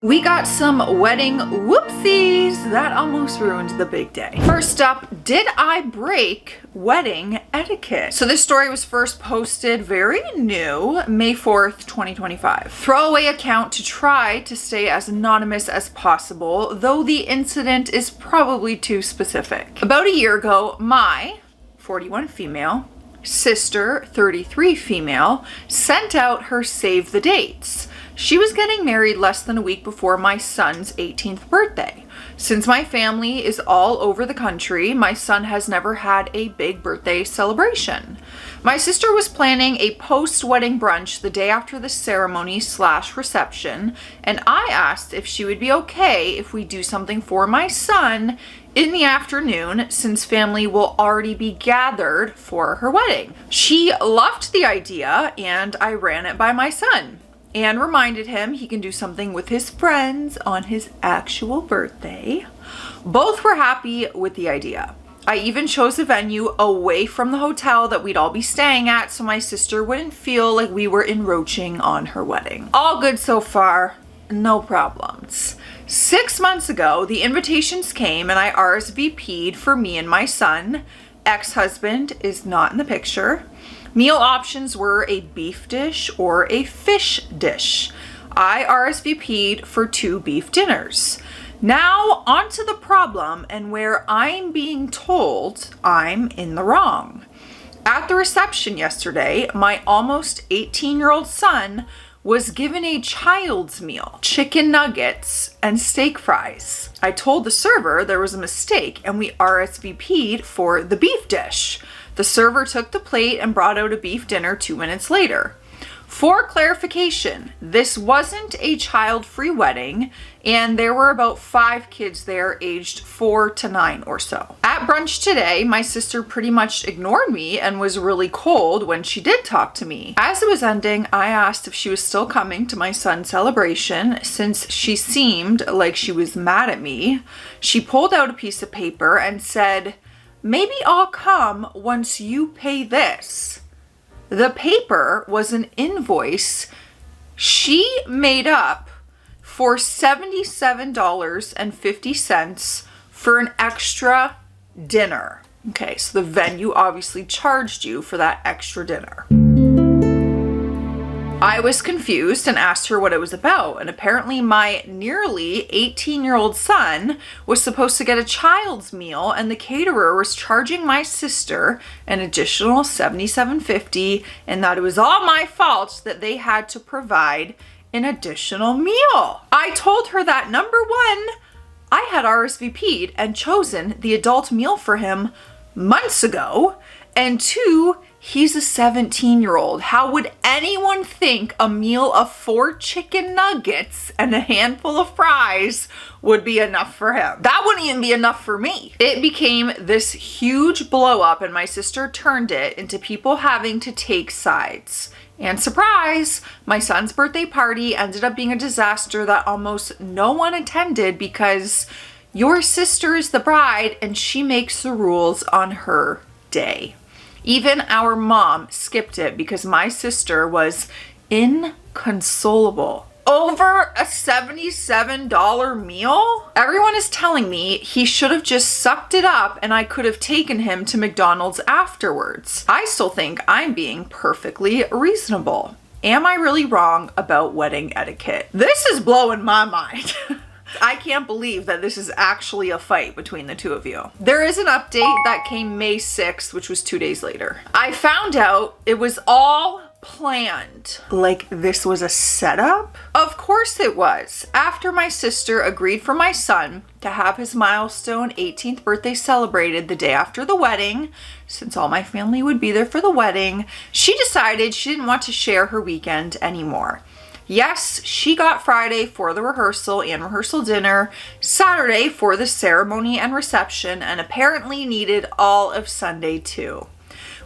We got some wedding whoopsies that almost ruined the big day. First up, did I break wedding etiquette? So this story was first posted very new, May 4th, 2025. Throwaway account to try to stay as anonymous as possible, though the incident is probably too specific. About a year ago, my 41 female sister, 33 female, sent out her save the dates. She was getting married less than a week before my son's 18th birthday. Since my family is all over the country, my son has never had a big birthday celebration. My sister was planning a post-wedding brunch the day after the ceremony/reception, and I asked if she would be okay if we do something for my son in the afternoon, since family will already be gathered for her wedding. She loved the idea, and I ran it by my son and reminded him he can do something with his friends on his actual birthday. Both were happy with the idea. I even chose a venue away from the hotel that we'd all be staying at so my sister wouldn't feel like we were encroaching on her wedding. All good so far, no problems. 6 months ago, the invitations came and I RSVP'd for me and my son. Ex-husband is not in the picture. Meal options were a beef dish or a fish dish. I RSVP'd for 2 beef dinners. Now onto the problem and where I'm being told I'm in the wrong. At the reception yesterday, my almost 18-year-old son was given a child's meal, chicken nuggets and steak fries. I told the server there was a mistake and we RSVP'd for the beef dish. The server took the plate and brought out a beef dinner 2 minutes later. For clarification, this wasn't a child-free wedding, and there were about 5 kids there aged 4 to 9 or so. At brunch today, my sister pretty much ignored me and was really cold when she did talk to me. As it was ending, I asked if she was still coming to my son's celebration since she seemed like she was mad at me. She pulled out a piece of paper and said, "Maybe I'll come once you pay this." The paper was an invoice she made up for $77.50 for an extra dinner. Okay, so the venue obviously charged you for that extra dinner. I was confused and asked her what it was about, and apparently my nearly 18-year-old son was supposed to get a child's meal and the caterer was charging my sister an additional $77.50 and that it was all my fault that they had to provide an additional meal. I told her that number 1, I had RSVP'd and chosen the adult meal for him months ago, and 2, he's a 17-year-old. How would anyone think a meal of 4 chicken nuggets and a handful of fries would be enough for him? That wouldn't even be enough for me. It became this huge blow up and my sister turned it into people having to take sides. And surprise, my son's birthday party ended up being a disaster that almost no one attended because your sister is the bride and she makes the rules on her day. Even our mom skipped it because my sister was inconsolable over a $77 meal. Everyone is telling me he should have just sucked it up and I could have taken him to McDonald's afterwards. I still think I'm being perfectly reasonable. Am I really wrong about wedding etiquette? This is blowing my mind. I can't believe that this is actually a fight between the two of you. There is an update that came May 6th, which was 2 days later. I found out it was all planned. Like this was a setup? Of course it was. After my sister agreed for my son to have his milestone 18th birthday celebrated the day after the wedding, since all my family would be there for the wedding, she decided she didn't want to share her weekend anymore. Yes, she got Friday for the rehearsal and rehearsal dinner, Saturday for the ceremony and reception, and apparently needed all of Sunday too.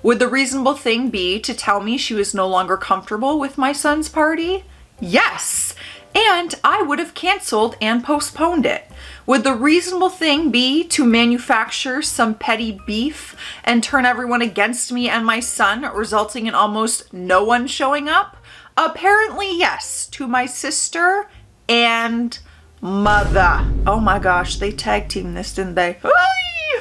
Would the reasonable thing be to tell me she was no longer comfortable with my son's party? Yes, and I would have canceled and postponed it. Would the reasonable thing be to manufacture some petty beef and turn everyone against me and my son, resulting in almost no one showing up? Apparently yes, to my sister and mother. Oh my gosh, they tag teamed this, didn't they?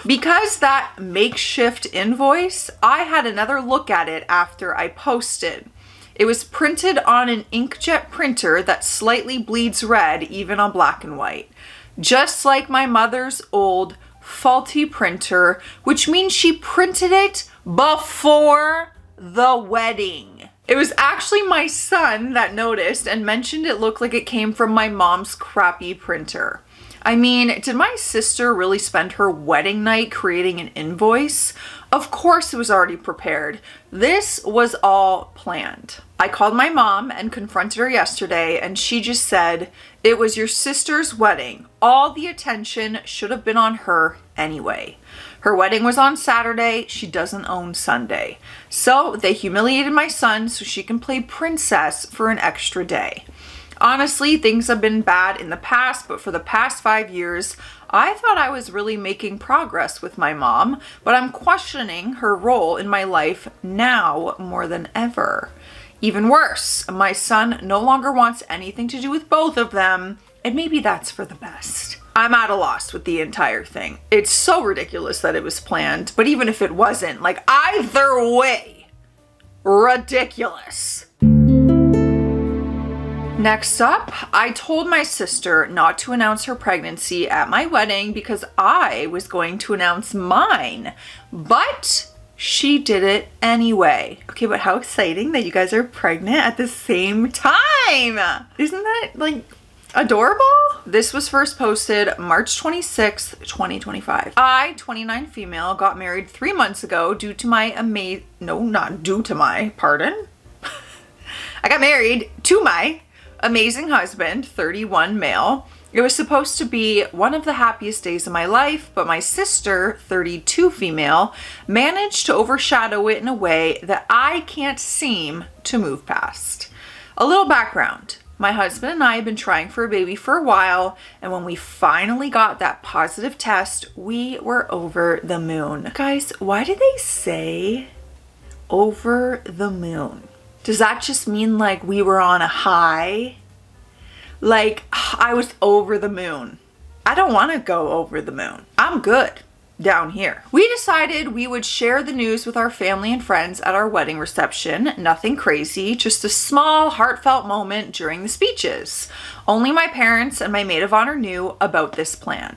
Because that makeshift invoice, I had another look at it after I posted. It was printed on an inkjet printer that slightly bleeds red even on black and white. Just like my mother's old faulty printer, which means she printed it before the wedding. It was actually my son that noticed and mentioned it looked like it came from my mom's crappy printer. I mean, did my sister really spend her wedding night creating an invoice? Of course it was already prepared. This was all planned. I called my mom and confronted her yesterday, and she just said, it was your sister's wedding. All the attention should have been on her anyway. Her wedding was on Saturday. She doesn't own Sunday. So they humiliated my son so she can play princess for an extra day. Honestly, things have been bad in the past, but for the past 5 years, I thought I was really making progress with my mom, but I'm questioning her role in my life now more than ever. Even worse, my son no longer wants anything to do with both of them, and maybe that's for the best. I'm at a loss with the entire thing. It's so ridiculous that it was planned, but even if it wasn't, like, either way, ridiculous. Next up, I told my sister not to announce her pregnancy at my wedding because I was going to announce mine, but she did it anyway. Okay, but how exciting that you guys are pregnant at the same time. Isn't that like adorable? This was first posted March 26th, 2025. I, 29 female, got married 3 months ago due to my pardon. I got married to my amazing husband, 31 male. It was supposed to be one of the happiest days of my life, but my sister, 32 female, managed to overshadow it in a way that I can't seem to move past. A little background. My husband and I have been trying for a baby for a while, and when we finally got that positive test, we were over the moon. Guys, why do they say over the moon? Does that just mean like we were on a high? Like I was over the moon. I don't want to go over the moon. I'm good down here. We decided we would share the news with our family and friends at our wedding reception. Nothing crazy, just a small heartfelt moment during the speeches. Only my parents and my maid of honor knew about this plan.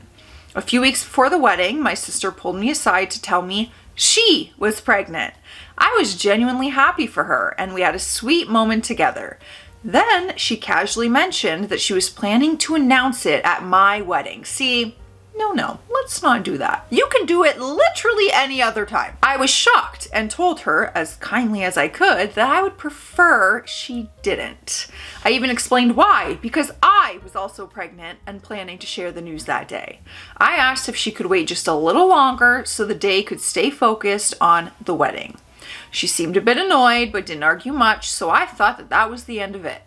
A few weeks before the wedding, my sister pulled me aside to tell me she was pregnant. I was genuinely happy for her, and we had a sweet moment together. Then she casually mentioned that she was planning to announce it at my wedding. See, no, let's not do that. You can do it literally any other time. I was shocked and told her, as kindly as I could, that I would prefer she didn't. I even explained why, because I was also pregnant and planning to share the news that day. I asked if she could wait just a little longer so the day could stay focused on the wedding. She seemed a bit annoyed, but didn't argue much, so I thought that was the end of it.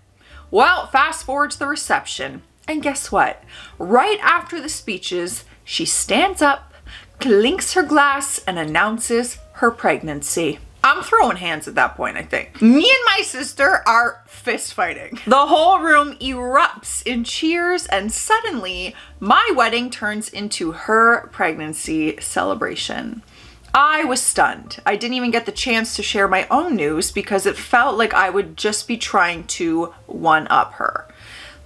Well, fast forward to the reception, and guess what? Right after the speeches, she stands up, clinks her glass, and announces her pregnancy. I'm throwing hands at that point, I think. Me and my sister are fist fighting. The whole room erupts in cheers, and suddenly, my wedding turns into her pregnancy celebration. I was stunned. I didn't even get the chance to share my own news because it felt like I would just be trying to one-up her.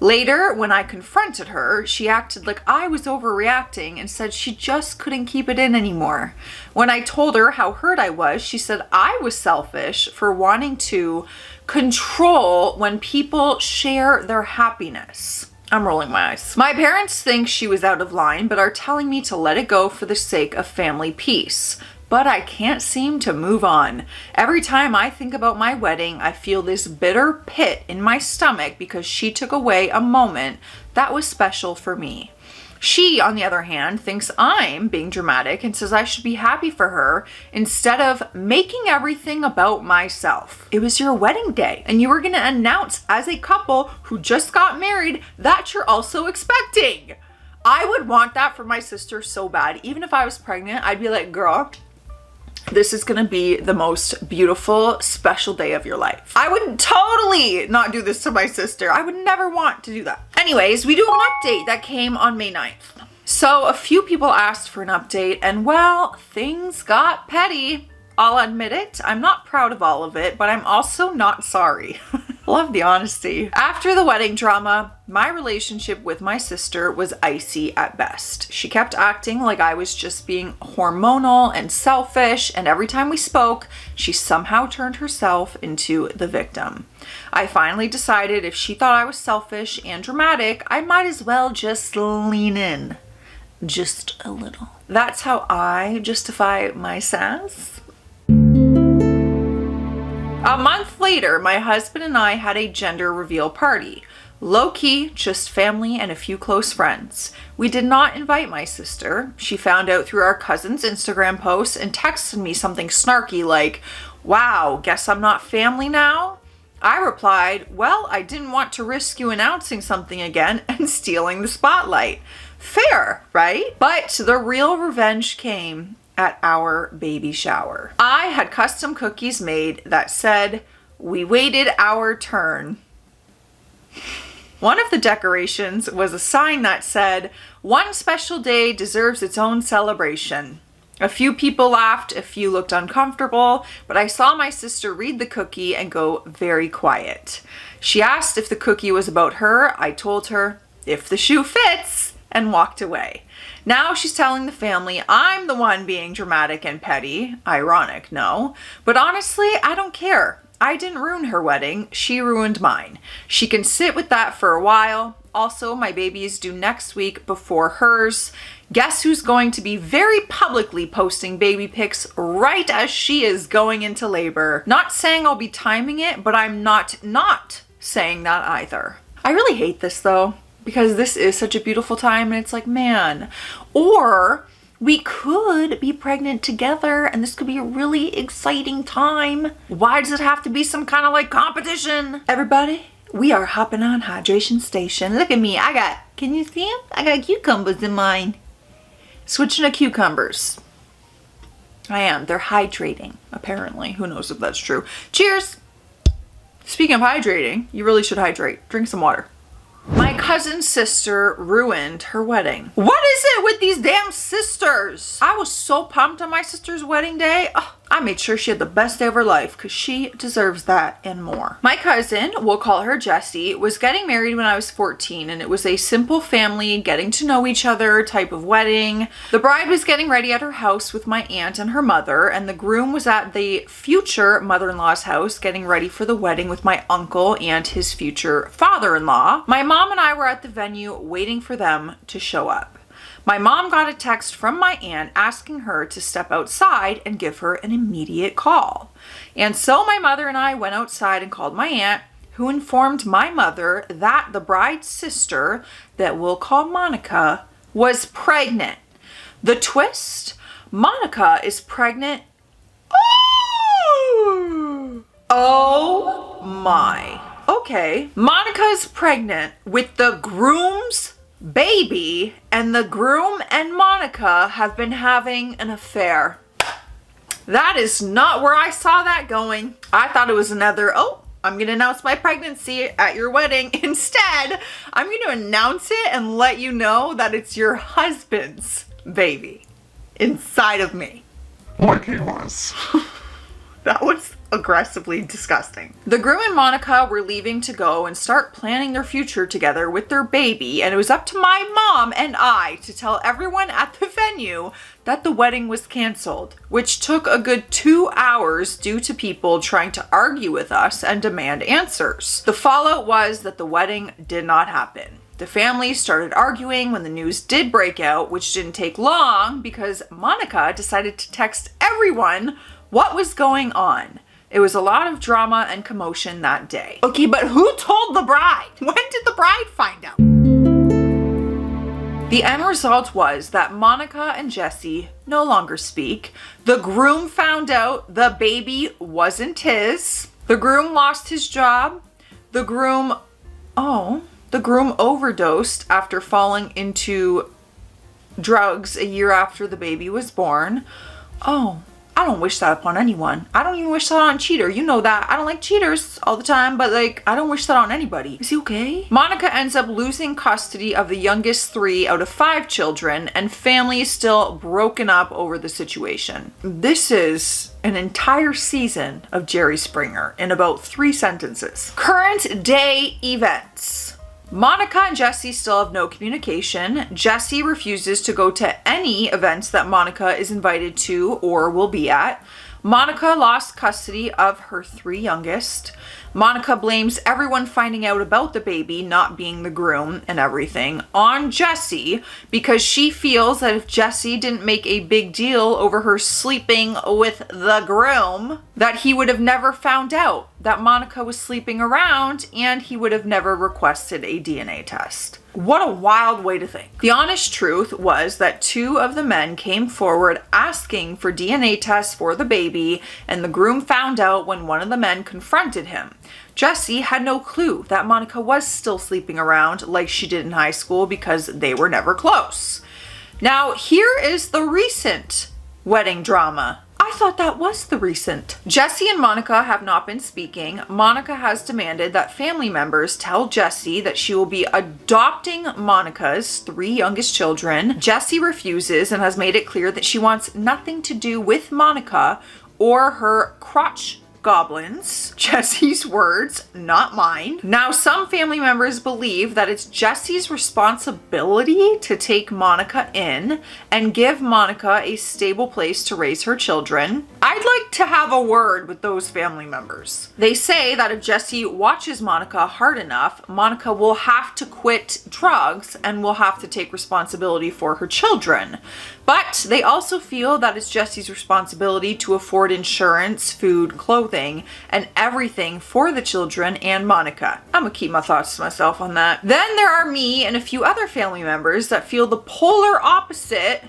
Later, when I confronted her, she acted like I was overreacting and said she just couldn't keep it in anymore. When I told her how hurt I was, she said I was selfish for wanting to control when people share their happiness. I'm rolling my eyes. My parents think she was out of line, but are telling me to let it go for the sake of family peace. But I can't seem to move on. Every time I think about my wedding, I feel this bitter pit in my stomach because she took away a moment that was special for me. She, on the other hand, thinks I'm being dramatic and says I should be happy for her instead of making everything about myself. It was your wedding day, and you were going to announce as a couple who just got married that you're also expecting. I would want that for my sister so bad. Even if I was pregnant, I'd be like, girl, this is gonna be the most beautiful, special day of your life. I would totally not do this to my sister. I would never want to do that. Anyways, we do have an update that came on May 9th. So a few people asked for an update, and well, things got petty. I'll admit it, I'm not proud of all of it, but I'm also not sorry. Love the honesty. After the wedding drama, my relationship with my sister was icy at best. She kept acting like I was just being hormonal and selfish, and every time we spoke, she somehow turned herself into the victim. I finally decided if she thought I was selfish and dramatic, I might as well just lean in. Just a little. That's how I justify my sass. A month later, my husband and I had a gender reveal party. Low-key, just family and a few close friends. We did not invite my sister. She found out through our cousin's Instagram posts and texted me something snarky like, "Wow, guess I'm not family now?" I replied, "Well, I didn't want to risk you announcing something again and stealing the spotlight." Fair, right? But the real revenge came at our baby shower. I had custom cookies made that said, "We waited our turn." One of the decorations was a sign that said, "One special day deserves its own celebration." A few people laughed, a few looked uncomfortable, but I saw my sister read the cookie and go very quiet. She asked if the cookie was about her. I told her, "If the shoe fits," and walked away. Now she's telling the family I'm the one being dramatic and petty. Ironic, no? But honestly, I don't care. I didn't ruin her wedding. She ruined mine. She can sit with that for a while. Also, my baby is due next week before hers. Guess who's going to be very publicly posting baby pics right as she is going into labor? Not saying I'll be timing it, but I'm not saying that either. I really hate this though, because this is such a beautiful time and it's like, man, or we could be pregnant together and this could be a really exciting time. Why does it have to be some kind of like competition? Everybody, we are hopping on hydration station. Look at me, can you see them? I got cucumbers in mine. Switching to cucumbers. I am, they're hydrating, apparently. Who knows if that's true. Cheers! Speaking of hydrating, you really should hydrate. Drink some water. My cousin's sister ruined her wedding. What is it with these damn sisters? I was so pumped on my sister's wedding day. Oh, I made sure she had the best day of her life because she deserves that and more. My cousin, we'll call her Jessie, was getting married when I was 14 and it was a simple family getting to know each other type of wedding. The bride was getting ready at her house with my aunt and her mother, and the groom was at the future mother-in-law's house getting ready for the wedding with my uncle and his future father-in-law. My mom and I were at the venue waiting for them to show up. My mom got a text from my aunt asking her to step outside and give her an immediate call. And so my mother and I went outside and called my aunt, who informed my mother that the bride's sister, that we'll call Monica, was pregnant. The twist? Monica is pregnant. Oh my. Okay. Monica's pregnant with the groom's baby, and the groom and Monica have been having an affair. That is not where I saw that going. I thought it was another, oh, I'm going to announce my pregnancy at your wedding. Instead, I'm going to announce it and let you know that it's your husband's baby inside of me. Like he was. That was aggressively disgusting. The groom and Monica were leaving to go and start planning their future together with their baby, and it was up to my mom and I to tell everyone at the venue that the wedding was canceled, which took a good 2 hours due to people trying to argue with us and demand answers. The fallout was that the wedding did not happen. The family started arguing when the news did break out, which didn't take long because Monica decided to text everyone what was going on. It was a lot of drama and commotion that day. Okay, but who told the bride? When did the bride find out? The end result was that Monica and Jessie no longer speak. The groom found out the baby wasn't his. The groom lost his job. The groom overdosed after falling into drugs a year after the baby was born. Oh, I I don't wish that upon anyone. I don't even wish that on a cheater. You know that. I don't like cheaters all the time, but like, I don't wish that on anybody. Is he okay? Monica ends up losing custody of the youngest 3 out of 5 children, and family is still broken up over the situation. This is an entire season of Jerry Springer in about 3 sentences. Current day events. Monica and Jesse still have no communication. Jesse refuses to go to any events that Monica is invited to or will be at. Monica lost custody of her 3 youngest. Monica blames everyone finding out about the baby not being the groom and everything on Jesse because she feels that if Jesse didn't make a big deal over her sleeping with the groom, that he would have never found out that Monica was sleeping around and he would have never requested a DNA test. What a wild way to think. The honest truth was that 2 of the men came forward asking for DNA tests for the baby, and the groom found out when one of the men confronted him. Jesse had no clue that Monica was still sleeping around like she did in high school because they were never close. Now, here is the recent wedding drama. I thought that was the recent. Jesse and Monica have not been speaking. Monica has demanded that family members tell Jesse that she will be adopting Monica's 3 youngest children. Jesse refuses and has made it clear that she wants nothing to do with Monica or her crotch goblins. Jesse's words, not mine. Now, some family members believe that it's Jesse's responsibility to take Monica in and give Monica a stable place to raise her children. I'd like to have a word with those family members. They say that if Jesse watches Monica hard enough, Monica will have to quit drugs and will have to take responsibility for her children. But they also feel that it's Jesse's responsibility to afford insurance, food, clothing, and everything for the children and Monica. I'm gonna keep my thoughts to myself on that. Then there are me and a few other family members that feel the polar opposite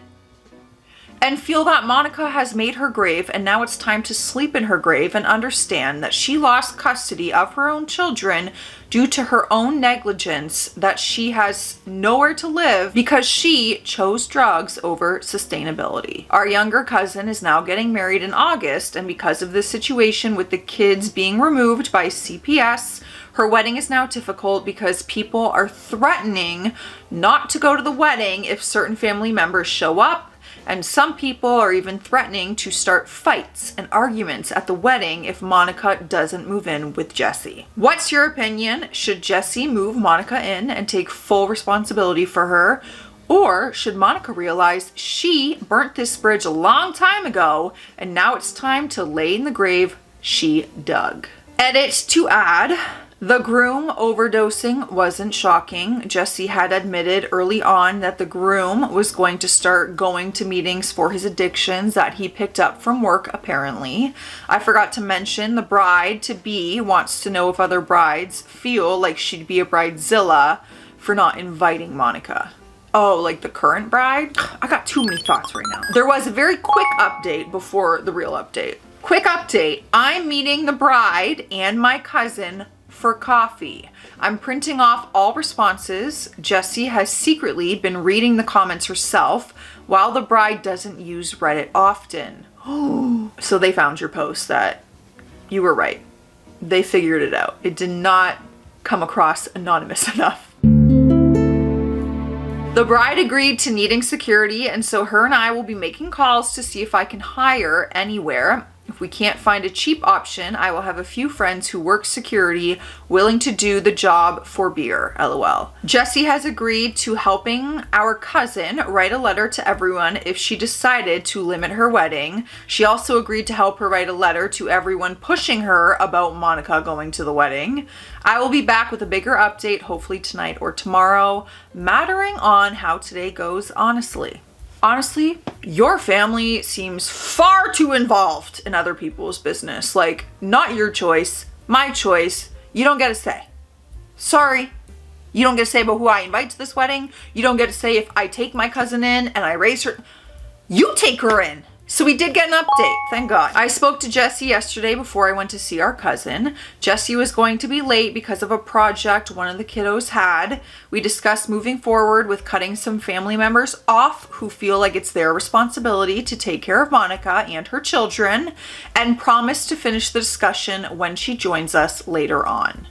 and feel that Monica has made her grave and now it's time to sleep in her grave and understand that she lost custody of her own children due to her own negligence, that she has nowhere to live because she chose drugs over sustainability. Our younger cousin is now getting married in August, and because of this situation with the kids being removed by CPS, her wedding is now difficult because people are threatening not to go to the wedding if certain family members show up. And some people are even threatening to start fights and arguments at the wedding if Monica doesn't move in with Jesse. What's your opinion? Should Jesse move Monica in and take full responsibility for her? Or should Monica realize she burnt this bridge a long time ago and now it's time to lay in the grave she dug? Edit to add. The groom overdosing wasn't shocking. Jesse had admitted early on that the groom was going to start going to meetings for his addictions that he picked up from work, apparently. I forgot to mention the bride-to-be wants to know if other brides feel like she'd be a bridezilla for not inviting Monica. Oh, like the current bride? I got too many thoughts right now. There was a very quick update before the real update. Quick update. I'm meeting the bride and my cousin for coffee. I'm printing off all responses. Jessie has secretly been reading the comments herself while the bride doesn't use Reddit often. So they found your post that you were right. They figured it out. It did not come across anonymous enough. The bride agreed to needing security, and so her and I will be making calls to see if I can hire anywhere. If we can't find a cheap option, I will have a few friends who work security willing to do the job for beer, LOL. Jessie has agreed to helping our cousin write a letter to everyone if she decided to limit her wedding. She also agreed to help her write a letter to everyone pushing her about Monica going to the wedding. I will be back with a bigger update, hopefully tonight or tomorrow, mattering on how today goes, honestly. Honestly, your family seems far too involved in other people's business. Like, not your choice, my choice. You don't get a say. Sorry. You don't get a say about who I invite to this wedding. You don't get to say if I take my cousin in and I raise her. You take her in. So we did get an update, thank God. I spoke to Jessie yesterday before I went to see our cousin. Jessie was going to be late because of a project one of the kiddos had. We discussed moving forward with cutting some family members off who feel like it's their responsibility to take care of Monica and her children, and promised to finish the discussion when she joins us later on.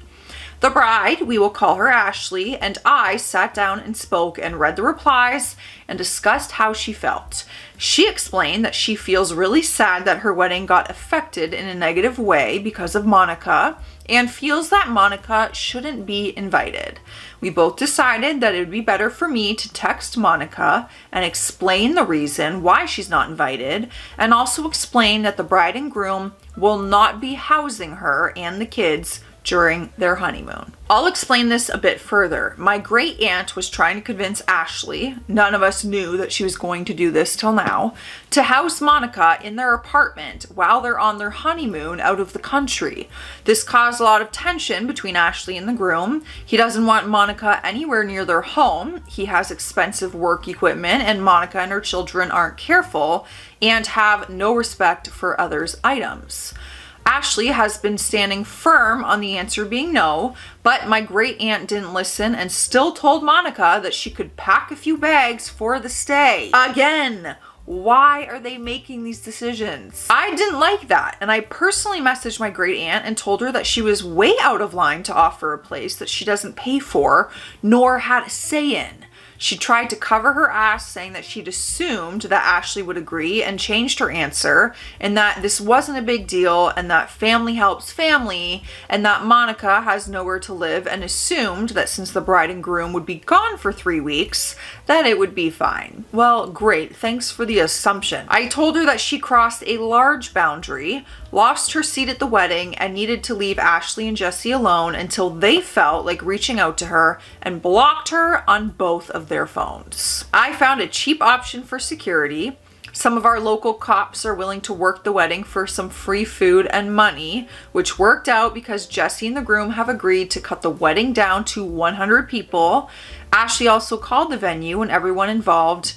The bride, we will call her Ashley, and I sat down and spoke and read the replies and discussed how she felt. She explained that she feels really sad that her wedding got affected in a negative way because of Monica, and feels that Monica shouldn't be invited. We both decided that it would be better for me to text Monica and explain the reason why she's not invited, and also explain that the bride and groom will not be housing her and the kids during their honeymoon. I'll explain this a bit further. My great aunt was trying to convince Ashley, none of us knew that she was going to do this till now, to house Monica in their apartment while they're on their honeymoon out of the country. This caused a lot of tension between Ashley and the groom. He doesn't want Monica anywhere near their home. He has expensive work equipment, and Monica and her children aren't careful and have no respect for others' items. Ashley has been standing firm on the answer being no, but my great aunt didn't listen and still told Monica that she could pack a few bags for the stay. Again, why are they making these decisions? I didn't like that, and I personally messaged my great aunt and told her that she was way out of line to offer a place that she doesn't pay for nor had a say in. She tried to cover her ass, saying that she'd assumed that Ashley would agree, and changed her answer, and that this wasn't a big deal, and that family helps family, and that Monica has nowhere to live, and assumed that since the bride and groom would be gone for 3 weeks, that it would be fine. Well, great, thanks for the assumption. I told her that she crossed a large boundary, lost her seat at the wedding, and needed to leave Ashley and Jessie alone until they felt like reaching out to her, and blocked her on both of their phones. I found a cheap option for security. Some of our local cops are willing to work the wedding for some free food and money, which worked out because Jessie and the groom have agreed to cut the wedding down to 100 people. Ashley also called the venue and everyone involved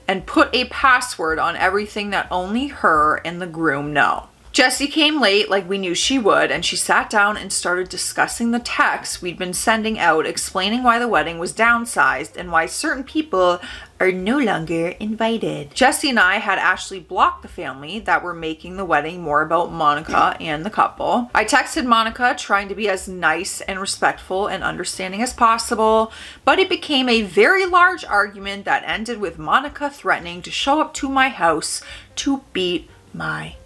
and put a password on everything that only her and the groom know. Jessie came late like we knew she would, and she sat down and started discussing the texts we'd been sending out explaining why the wedding was downsized and why certain people are no longer invited. Jessie and I had Ashley block the family that were making the wedding more about Monica and the couple. I texted Monica trying to be as nice and respectful and understanding as possible, but it became a very large argument that ended with Monica threatening to show up to my house to beat my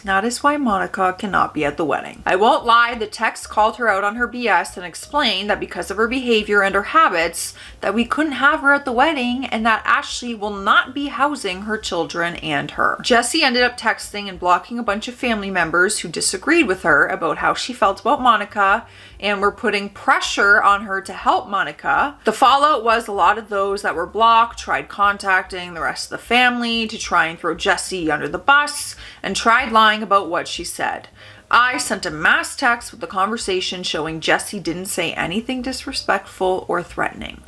That is why Monica cannot be at the wedding. I won't lie, the text called her out on her BS and explained that because of her behavior and her habits, that we couldn't have her at the wedding, and that Ashley will not be housing her children and her. Jessie ended up texting and blocking a bunch of family members who disagreed with her about how she felt about Monica, and were putting pressure on her to help Monica. The fallout was a lot of those that were blocked tried contacting the rest of the family to try and throw Jessie under the bus, and tried lying about what she said. I sent a mass text with the conversation showing Jessie didn't say anything disrespectful or threatening.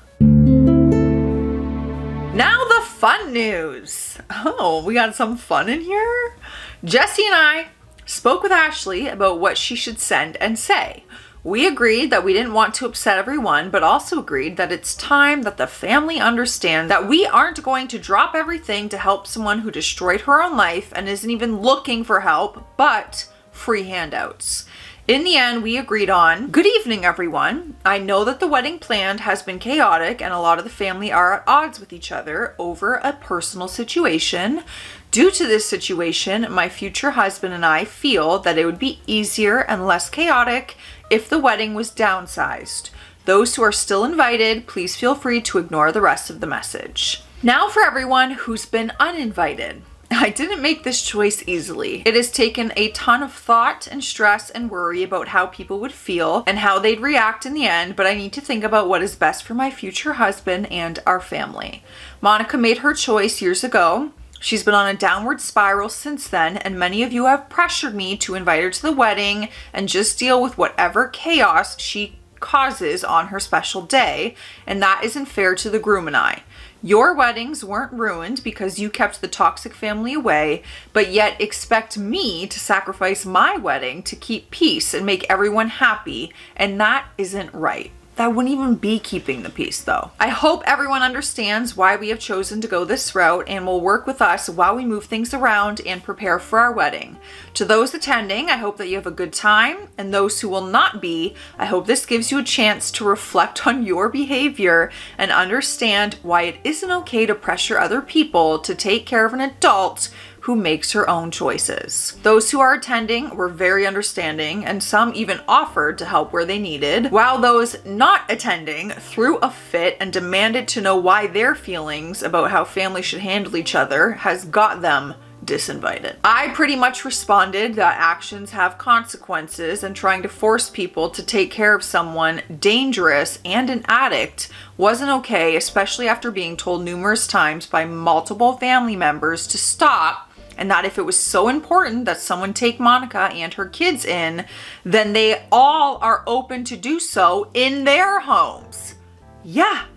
Now the fun news. Oh, we got some fun in here? Jessie and I spoke with Ashley about what she should send and say. We agreed that we didn't want to upset everyone, but also agreed that it's time that the family understand that we aren't going to drop everything to help someone who destroyed her own life and isn't even looking for help, but free handouts. In the end, we agreed on, good evening, everyone. I know that the wedding planned has been chaotic and a lot of the family are at odds with each other over a personal situation. Due to this situation, my future husband and I feel that it would be easier and less chaotic if the wedding was downsized. Those who are still invited, please feel free to ignore the rest of the message. Now for everyone who's been uninvited. I didn't make this choice easily. It has taken a ton of thought and stress and worry about how people would feel and how they'd react in the end, but I need to think about what is best for my future husband and our family. Monica made her choice years ago. She's been on a downward spiral since then, and many of you have pressured me to invite her to the wedding and just deal with whatever chaos she causes on her special day, and that isn't fair to the groom and I. Your weddings weren't ruined because you kept the toxic family away, but yet expect me to sacrifice my wedding to keep peace and make everyone happy, and that isn't right. That wouldn't even be keeping the peace though. I hope everyone understands why we have chosen to go this route and will work with us while we move things around and prepare for our wedding. To those attending, I hope that you have a good time, and those who will not be, I hope this gives you a chance to reflect on your behavior and understand why it isn't okay to pressure other people to take care of an adult who makes her own choices. Those who are attending were very understanding, and some even offered to help where they needed, while those not attending threw a fit and demanded to know why their feelings about how families should handle each other has got them disinvited. I pretty much responded that actions have consequences, and trying to force people to take care of someone dangerous and an addict wasn't okay, especially after being told numerous times by multiple family members to stop, and that if it was so important that someone take Monica and her kids in, then they all are open to do so in their homes. Yeah.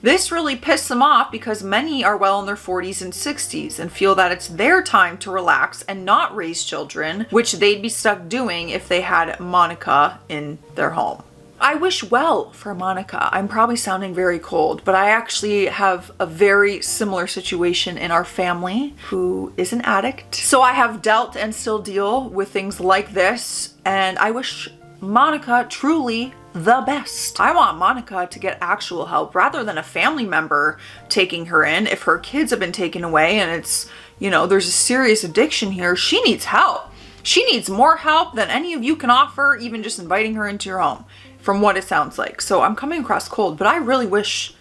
This really pissed them off because many are well in their 40s and 60s and feel that it's their time to relax and not raise children, which they'd be stuck doing if they had Monica in their home. I wish well for Monica. I'm probably sounding very cold, but I actually have a very similar situation in our family who is an addict. So I have dealt and still deal with things like this, and I wish Monica truly the best. I want Monica to get actual help rather than a family member taking her in. If her kids have been taken away and it's, there's a serious addiction here, she needs help. She needs more help than any of you can offer, even just inviting her into your home, from what it sounds like. So I'm coming across cold, but I really wish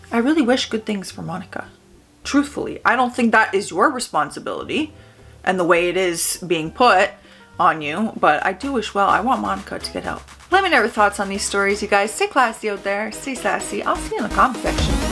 good things for Monica. Truthfully, I don't think that is your responsibility and the way it is being put on you, but I do wish well. I want Monica to get help. Let me know your thoughts on these stories, you guys. Stay classy out there. Stay sassy. I'll see you in the comment section.